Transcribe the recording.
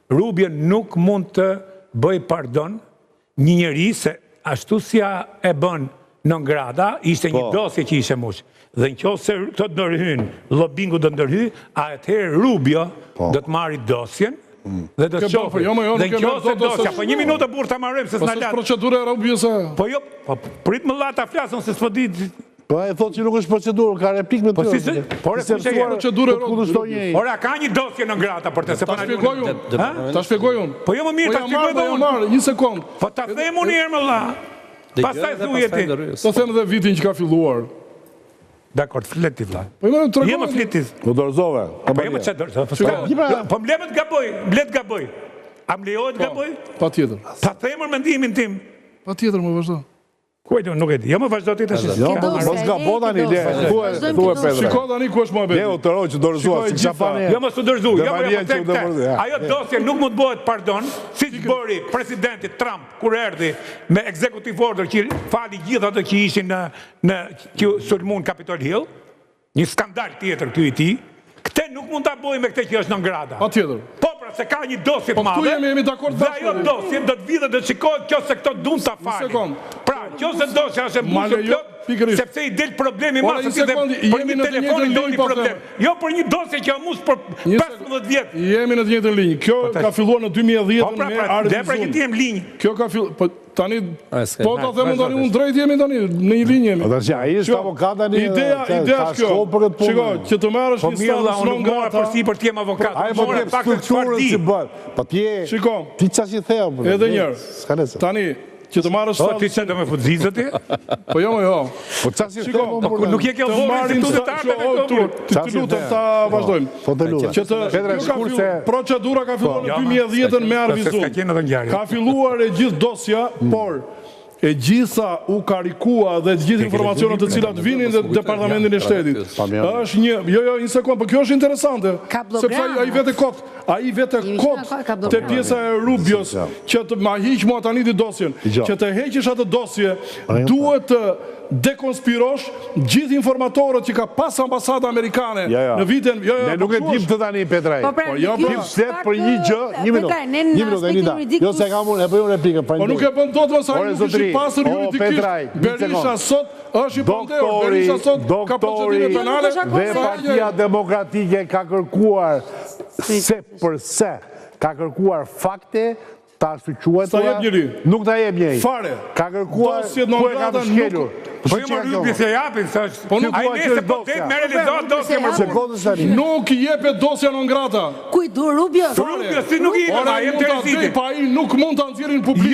Rubio nuk mund të bëj pardon një njeri se ashtu si e bën non grata, ishte një dosje që ishe mush. Dhe në qoftë se këto të ndërhyjnë, lobingu do ndërhyj, atëherë Rubio do të marri dosjen dhe do të shohë. Dhe në qoftë se dosja, po një minutë burr ta marrëm se s'na lat. Procedura e Rubio se. Po jo, prit më lla ta flasën se s'po di. Po e thotë që nuk është procedurë, ka replik me të tërë. Po procedurë e Rubio. Ora ka një dosje non grata për të se ta shpjegoj unë. Ta shpjegoj unë. Po jo më mirë ta shpjegoj dhe unë. Një sekond. Po ta them unë herë më lla. Pastaj thuaj ti. Po them edhe vitin që ka filluar. Dakor, fleti vlla. Po më tregoj. Je më fletis. U dorëzove. Po jo më çfarë dorëzove. Po mblemet gaboj. A më lejohet gaboj? Patjetër. Ta themër mendimin tim. Patjetër më vazhdo. Kujto, nuk e di. Jo më vazhdo ti tash. Mos gabo tani le. Thuaj Pedro. Shiko tani ku është mohabeti. Leo të roj që dorëzuar si çafane. Jo mos u dorëzu. Ajo dosje nuk mund të bëhet pardon, siç bëri presidenti Trump kur erdhi me executive order që fali gjithë ato që ishin në që sulmuan Capitol Hill. Një skandal tjetër ky i tij. Këtë nuk mund ta bëjmë me këtë që është non grata. Patjetër. Po pra se ka një dosje të madhe. Po këtu jemi dakord bashkë. Dhe ajo dosje do të vijë dhe të shikohet kjo se këto duan ta falin. Pra, kjo se dosja është mbushur plot, sepse i del problemi masë si dhe për një telefon do një problem. Jo për një dosje që mus për 15 vjet. Jemi në të njëjtën linjë. Kjo ka filluar në 2010 me Arvizun. Pra që ti jem linjë. Kjo ka filluar tani po ta them tani unë drejt jemi tani në një linjë jemi. Tash ai është avokat tani. Ideja është kjo. Shiko, që të marrësh një status non grata për si për të jem avokat. Ai po të pak të çfarë di. Po ti. Shiko. Ti çfarë si theu? Edhe një herë. Tani që të marrësh status. Ti çfarë do më fut zizë ti? Po jo më jo. Po çfarë si theu? Po nuk je kjo vërtet të artave. Të lutem ta vazhdojmë. Po të lutem. Që të shkurse procedura ka filluar në 2010 me Arvizun. Ka filluar e gjithë dosja, por e gjitha u karikua dhe gjithë informacionet të cilat vinin dhe departamentin e shtetit. Është një, një sekund, për kjo është interesante, sepse ai vete kot të pjesa e Rubios, që të ma hiq mua tani të dosjen, që të heqish atë dosje, duhet të dekonspirosh gjithë informatorët që ka pas ambasada amerikane në vitin... Ne nuk e dim të tani, Petraj. Po jo, për një gjë, një minutë, Enita. Jo, se kam unë, e për një replikë. Po nuk e bën dot më sa nuk është i pasur juridikisht. Berisha sot është i pandeur. Berisha sot ka procedime penale. Dhe Partia Demokratike ka kërkuar se përse, ka kërkuar fakte ta shqyquetua, nuk ta jep njëj. Fare. Ka kërkuar, ku e ka të shkelur. Po jo më rrubi se japin, sa është... A i nese po të me realizohet dosje më rrubi. Nuk jepet dosja non grata. Kujdu Rubio? Rubio si nuk i jepet, a jem të reziti. Pa i nuk mund të anëzirin publik.